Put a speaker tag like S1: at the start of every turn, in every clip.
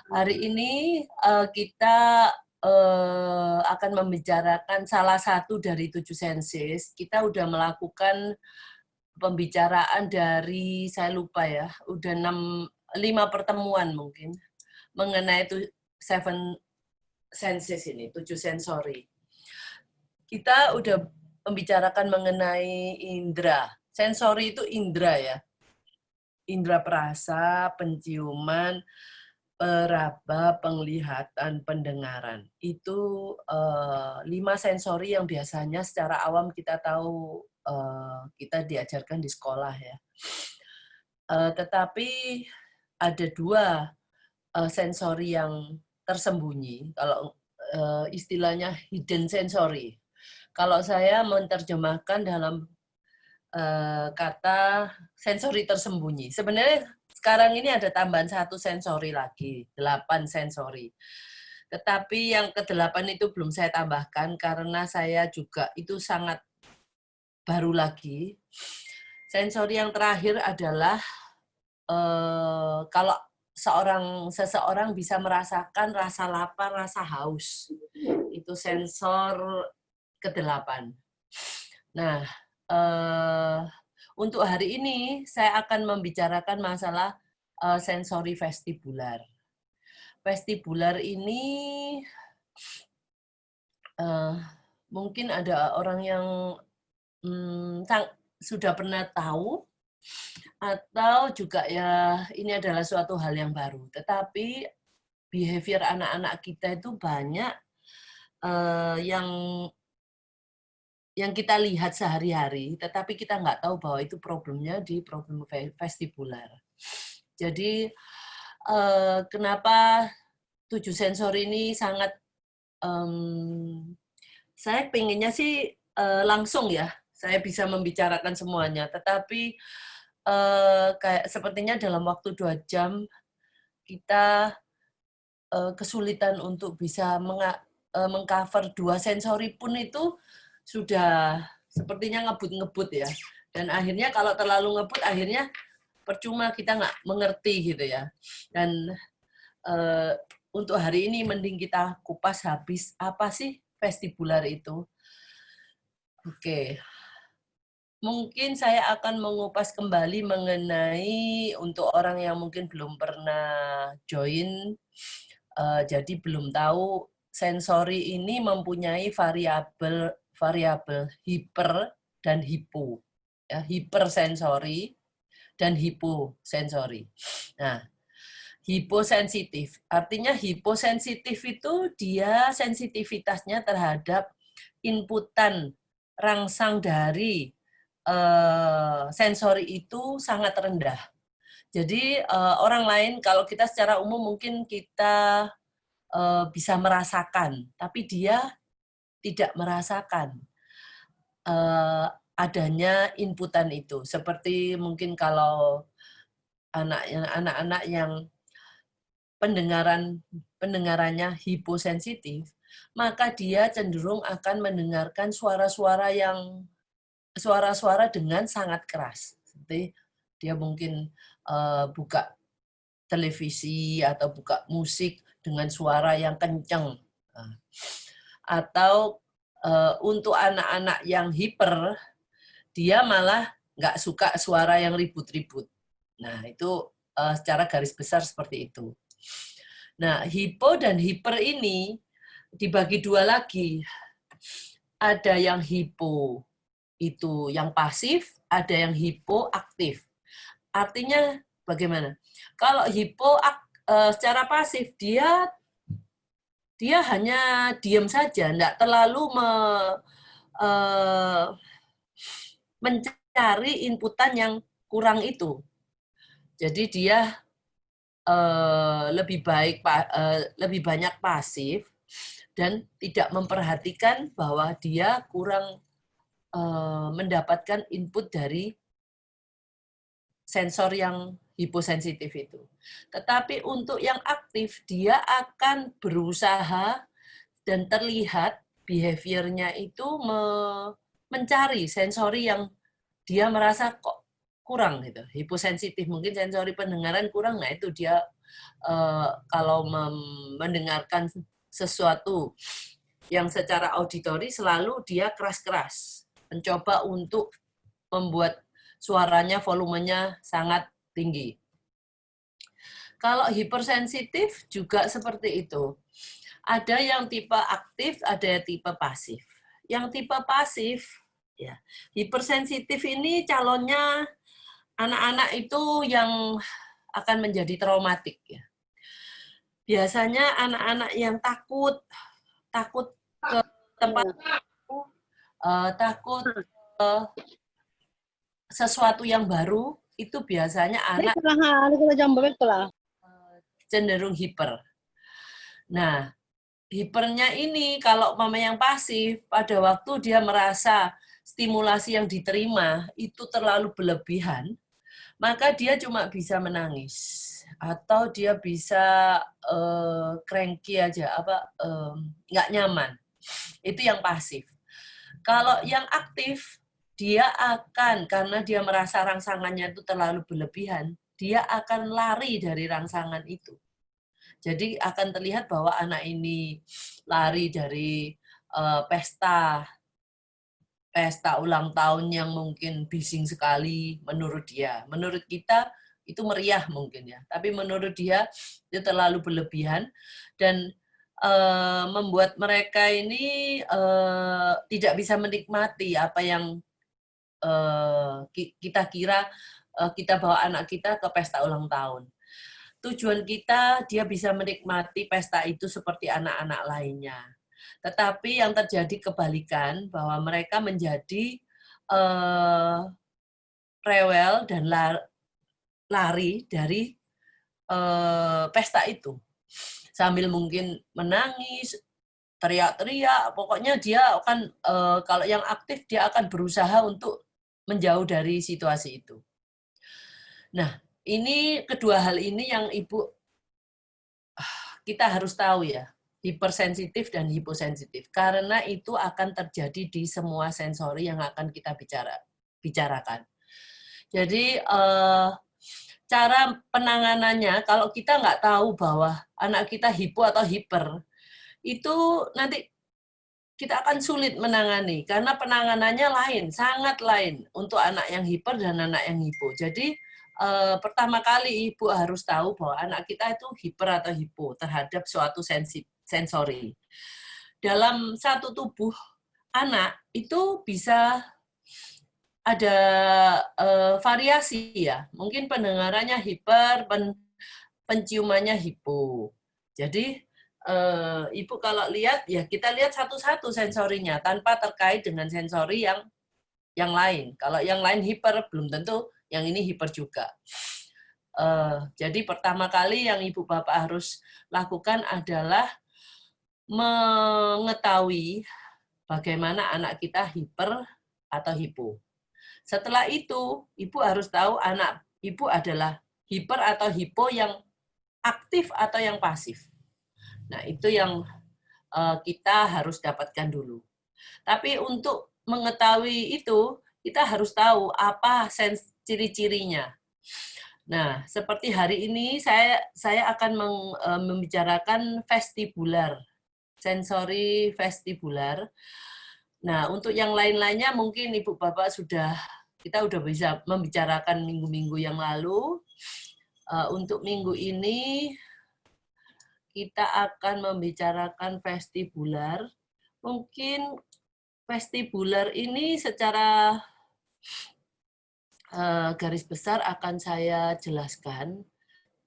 S1: Hari ini kita akan membicarakan salah satu dari 7 senses. Kita udah melakukan pembicaraan dari, saya lupa ya, udah 5 pertemuan mungkin, mengenai 7 senses ini, 7 sensori. Kita udah membicarakan mengenai indera. Sensori itu indera ya. Indera perasa, penciuman, peraba, penglihatan, pendengaran. Itu 5 sensori yang biasanya secara awam kita tahu, kita diajarkan di sekolah ya. Tetapi ada 2 sensori yang tersembunyi, kalau istilahnya hidden sensory. Kalau saya menerjemahkan dalam kata sensori tersembunyi. Sebenarnya sekarang ini ada tambahan 1 sensori lagi, 8 sensori. Tetapi yang ke-8 itu belum saya tambahkan karena saya juga itu sangat baru lagi. Sensori yang terakhir adalah kalau seseorang bisa merasakan rasa lapar, rasa haus. Itu sensor ke-8. Nah, untuk hari ini saya akan membicarakan masalah sensori vestibular. Vestibular ini mungkin ada orang yang sudah pernah tahu, atau juga ya ini adalah suatu hal yang baru. Tetapi behavior anak-anak kita itu banyak yang kita lihat sehari-hari, tetapi kita nggak tahu bahwa itu problemnya di problem vestibular. Jadi kenapa 7 sensor ini sangat, saya pengennya sih langsung ya, saya bisa membicarakan semuanya, tetapi kayak sepertinya dalam waktu 2 jam kita kesulitan untuk bisa mengcover 2 sensori pun itu sudah sepertinya ngebut-ngebut ya. Dan akhirnya kalau terlalu ngebut, akhirnya percuma kita nggak mengerti gitu ya. Dan untuk hari ini mending kita kupas habis apa sih vestibular itu. Oke. Mungkin saya akan mengupas kembali mengenai untuk orang yang mungkin belum pernah join, jadi belum tahu sensori ini mempunyai variabel hiper dan hipo. Ya, hipersensori dan hiposensori. Nah, hiposensitif. Artinya hiposensitif itu dia sensitivitasnya terhadap inputan rangsang dari sensori itu sangat rendah. Jadi orang lain kalau kita secara umum mungkin kita bisa merasakan, tapi dia tidak merasakan adanya inputan itu. Seperti mungkin kalau anak-anak yang pendengarannya hiposensitif, maka dia cenderung akan mendengarkan suara-suara dengan sangat keras. Seperti dia mungkin buka televisi atau buka musik dengan suara yang kencang. Atau untuk anak-anak yang hiper, dia malah nggak suka suara yang ribut-ribut. Nah, itu secara garis besar seperti itu. Nah, hipo dan hiper ini dibagi 2 lagi. Ada yang hipo itu yang pasif, ada yang hipoaktif. Artinya bagaimana? Kalau hipo secara pasif dia hanya diam saja, enggak terlalu mencari inputan yang kurang itu. Jadi dia lebih banyak pasif dan tidak memperhatikan bahwa dia kurang mendapatkan input dari sensor yang hiposensitif itu. Tetapi untuk yang aktif, dia akan berusaha dan terlihat behaviornya itu mencari sensori yang dia merasa kok kurang gitu. Hiposensitif, mungkin sensori pendengaran kurang, nah itu dia kalau mendengarkan sesuatu yang secara auditori selalu dia keras-keras, mencoba untuk membuat suaranya, volumenya sangat tinggi. Kalau hipersensitif juga seperti itu. Ada yang tipe aktif, ada yang tipe pasif. Yang tipe pasif, ya, hipersensitif ini calonnya anak-anak itu yang akan menjadi traumatik. Ya. Biasanya anak-anak yang takut ke tempat, takut ke sesuatu yang baru, itu biasanya anak cenderung hiper. Nah, hipernya ini kalau mama yang pasif, pada waktu dia merasa stimulasi yang diterima itu terlalu berlebihan, maka dia cuma bisa menangis atau dia bisa cranky aja, nggak nyaman. Itu yang pasif. Kalau yang aktif, dia akan, karena dia merasa rangsangannya itu terlalu berlebihan, dia akan lari dari rangsangan itu. Jadi akan terlihat bahwa anak ini lari dari pesta ulang tahun yang mungkin bising sekali menurut dia. Menurut kita itu meriah mungkin ya, tapi menurut dia itu terlalu berlebihan dan membuat mereka ini tidak bisa menikmati apa yang kita kira kita bawa anak kita ke pesta ulang tahun. Tujuan kita dia bisa menikmati pesta itu seperti anak-anak lainnya. Tetapi yang terjadi kebalikan bahwa mereka menjadi rewel dan lari dari pesta itu. Sambil mungkin menangis, teriak-teriak, pokoknya dia akan, kalau yang aktif, dia akan berusaha untuk menjauh dari situasi itu. Nah, ini kedua hal ini yang Ibu, kita harus tahu ya, hipersensitif dan hiposensitif. Karena itu akan terjadi di semua sensori yang akan kita bicarakan. Jadi, cara penanganannya, kalau kita nggak tahu bahwa anak kita hipo atau hiper, itu nanti kita akan sulit menangani, karena penanganannya lain, sangat lain untuk anak yang hiper dan anak yang hipo. Jadi, pertama kali Ibu harus tahu bahwa anak kita itu hiper atau hipo terhadap suatu sensori. Dalam satu tubuh anak, itu bisa ada variasi ya. Mungkin pendengarannya hiper, penciumannya hipo. Jadi, Ibu kalau lihat, ya kita lihat satu-satu sensorinya, tanpa terkait dengan sensori yang lain. Kalau yang lain hiper, belum tentu yang ini hiper juga. Jadi pertama kali yang Ibu Bapak harus lakukan adalah mengetahui bagaimana anak kita hiper atau hipo. Setelah itu, Ibu harus tahu anak Ibu adalah hiper atau hipo yang aktif atau yang pasif. Nah, itu yang kita harus dapatkan dulu. Tapi untuk mengetahui itu, kita harus tahu apa ciri-cirinya. Nah, seperti hari ini saya akan membicarakan vestibular, sensori vestibular. Nah, untuk yang lain-lainnya mungkin Ibu Bapak kita udah bisa membicarakan minggu-minggu yang lalu. Untuk minggu ini kita akan membicarakan vestibular. Mungkin vestibular ini secara garis besar akan saya jelaskan.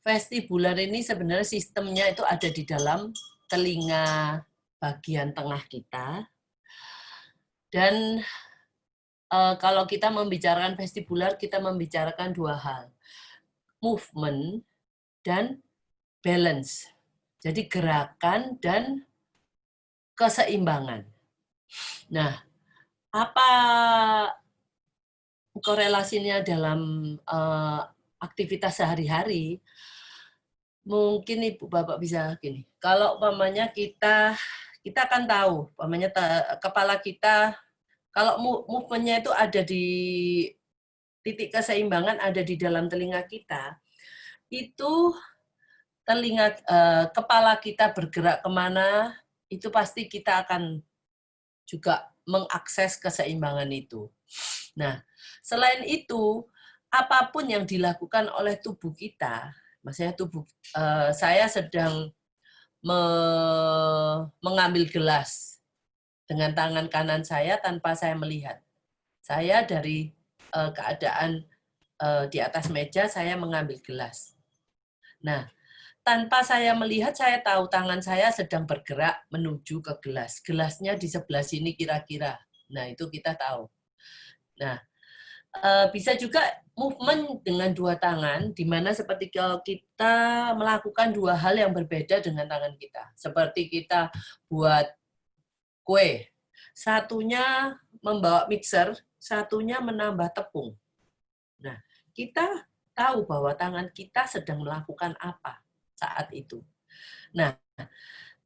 S1: Vestibular ini sebenarnya sistemnya itu ada di dalam telinga bagian tengah kita. Dan kalau kita membicarakan vestibular, kita membicarakan dua hal. Movement dan balance. Jadi gerakan dan keseimbangan. Nah, apa korelasinya dalam aktivitas sehari-hari? Mungkin Ibu Bapak bisa gini. Kalau umpamanya kita akan tahu, umpamanya kepala kita, kalau movement-nya itu ada di titik keseimbangan ada di dalam telinga kita, itu kepala kita bergerak kemana, itu pasti kita akan juga mengakses keseimbangan itu. Nah, selain itu, apapun yang dilakukan oleh tubuh kita, maksudnya saya sedang mengambil gelas dengan tangan kanan saya tanpa saya melihat. Saya dari keadaan di atas meja, saya mengambil gelas. Nah, tanpa saya melihat, saya tahu tangan saya sedang bergerak menuju ke gelas. Gelasnya di sebelah sini kira-kira. Nah, itu kita tahu. Nah, bisa juga movement dengan dua tangan, di mana seperti kalau kita melakukan dua hal yang berbeda dengan tangan kita. Seperti kita buat kue. Satunya membawa mixer, satunya menambah tepung. Nah, kita tahu bahwa tangan kita sedang melakukan apa saat itu. Nah,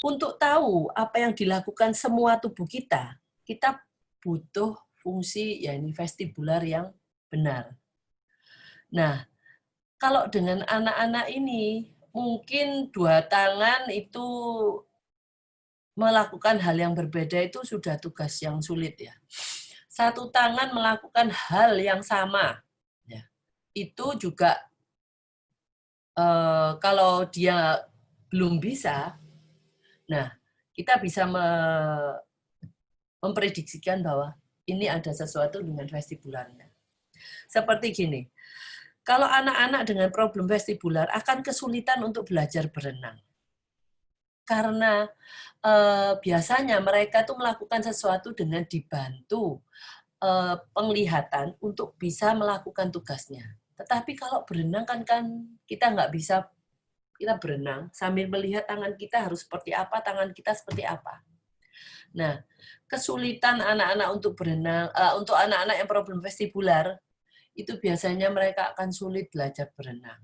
S1: untuk tahu apa yang dilakukan semua tubuh kita, kita butuh fungsi yakni vestibular yang benar. Nah, kalau dengan anak-anak ini, mungkin dua tangan itu melakukan hal yang berbeda itu sudah tugas yang sulit ya. Satu tangan melakukan hal yang sama, ya. Itu juga kalau dia belum bisa, nah kita bisa memprediksikan bahwa ini ada sesuatu dengan vestibularnya. Seperti gini, kalau anak-anak dengan problem vestibular akan kesulitan untuk belajar berenang. Karena biasanya mereka tuh melakukan sesuatu dengan dibantu penglihatan untuk bisa melakukan tugasnya. Tetapi kalau berenang kan kita nggak bisa, kita berenang sambil melihat tangan kita harus seperti apa, tangan kita seperti apa. Nah, kesulitan anak-anak untuk berenang, untuk anak-anak yang problem vestibular, itu biasanya mereka akan sulit belajar berenang.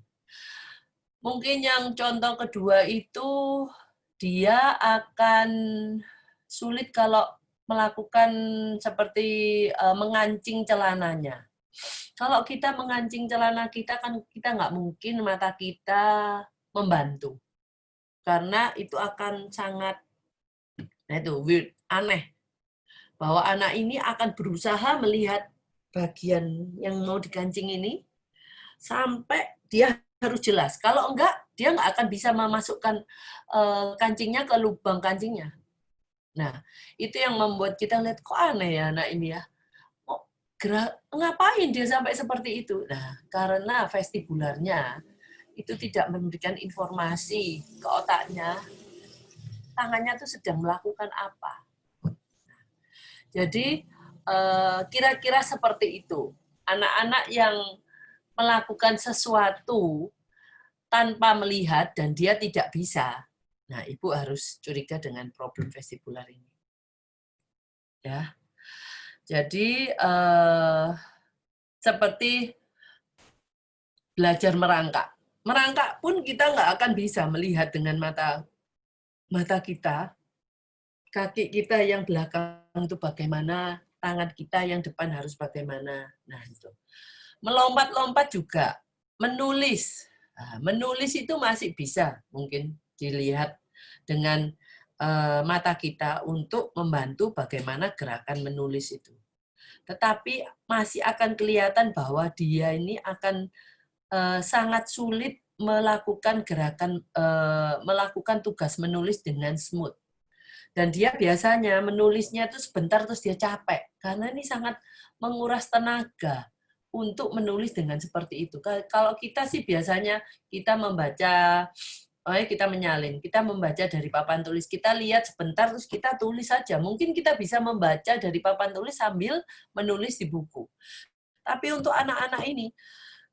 S1: Mungkin yang contoh kedua itu, dia akan sulit kalau melakukan seperti mengancing celananya. Kalau kita mengancing celana kita, kan kita nggak mungkin mata kita membantu. Karena itu akan sangat, nah itu weird, aneh. Bahwa anak ini akan berusaha melihat bagian yang mau dikancing ini, sampai dia harus jelas. Kalau enggak, dia nggak akan bisa memasukkan kancingnya ke lubang kancingnya. Nah, itu yang membuat kita lihat, kok aneh ya anak ini ya. Ngapain dia sampai seperti itu? Nah, karena vestibularnya itu tidak memberikan informasi ke otaknya, tangannya itu sedang melakukan apa. Jadi, kira-kira seperti itu. Anak-anak yang melakukan sesuatu tanpa melihat dan dia tidak bisa, nah ibu harus curiga dengan problem vestibular ini. Ya, jadi seperti belajar merangkak. Merangkak pun kita nggak akan bisa melihat dengan mata kita, kaki kita yang belakang itu bagaimana, tangan kita yang depan harus bagaimana. Nah itu. Melompat-lompat juga, menulis. Nah, menulis itu masih bisa mungkin dilihat dengan mata kita untuk membantu bagaimana gerakan menulis itu. Tetapi masih akan kelihatan bahwa dia ini akan sangat sulit melakukan melakukan tugas menulis dengan smooth. Dan dia biasanya menulisnya itu sebentar terus dia capek karena ini sangat menguras tenaga untuk menulis dengan seperti itu. Kalau kita sih biasanya kita membaca, kita menyalin, kita membaca dari papan tulis, kita lihat sebentar terus kita tulis saja. Mungkin kita bisa membaca dari papan tulis sambil menulis di buku. Tapi untuk anak-anak ini,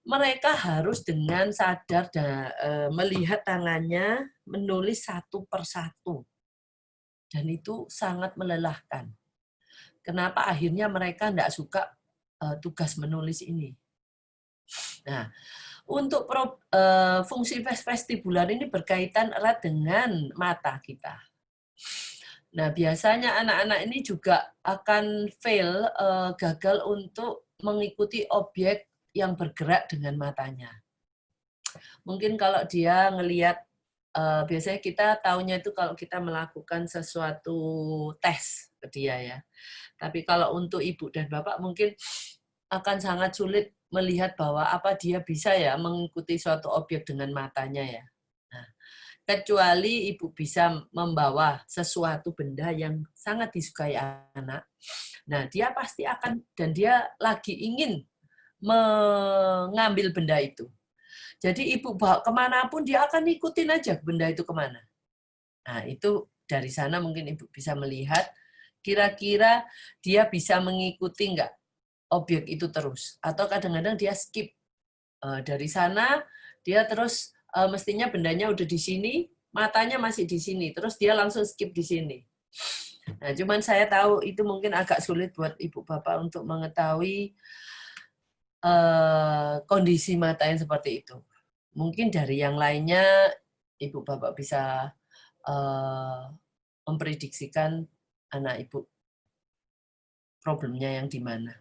S1: mereka harus dengan sadar dan melihat tangannya menulis satu persatu. Dan itu sangat melelahkan. Kenapa akhirnya mereka tidak suka tugas menulis ini. Nah, untuk fungsi vestibular ini berkaitan erat dengan mata kita. Nah, biasanya anak-anak ini juga akan fail, gagal untuk mengikuti objek yang bergerak dengan matanya. Mungkin kalau dia ngelihat biasanya kita taunya itu kalau kita melakukan sesuatu tes ke dia ya. Tapi kalau untuk ibu dan bapak mungkin akan sangat sulit melihat bahwa apa dia bisa ya mengikuti suatu objek dengan matanya ya. Nah, kecuali ibu bisa membawa sesuatu benda yang sangat disukai anak. Nah, dia pasti akan dan dia lagi ingin mengambil benda itu. Jadi ibu bawa kemanapun dia akan ikutin aja benda itu kemana. Nah, itu dari sana mungkin ibu bisa melihat kira-kira dia bisa mengikuti nggak objek itu terus. Atau kadang-kadang dia skip. Dari sana dia terus mestinya bendanya udah di sini, matanya masih di sini, terus dia langsung skip di sini. Nah, cuman saya tahu itu mungkin agak sulit buat ibu bapak untuk mengetahui kondisi mata yang seperti itu. Mungkin dari yang lainnya ibu bapak bisa memprediksikan anak ibu problemnya yang di mana.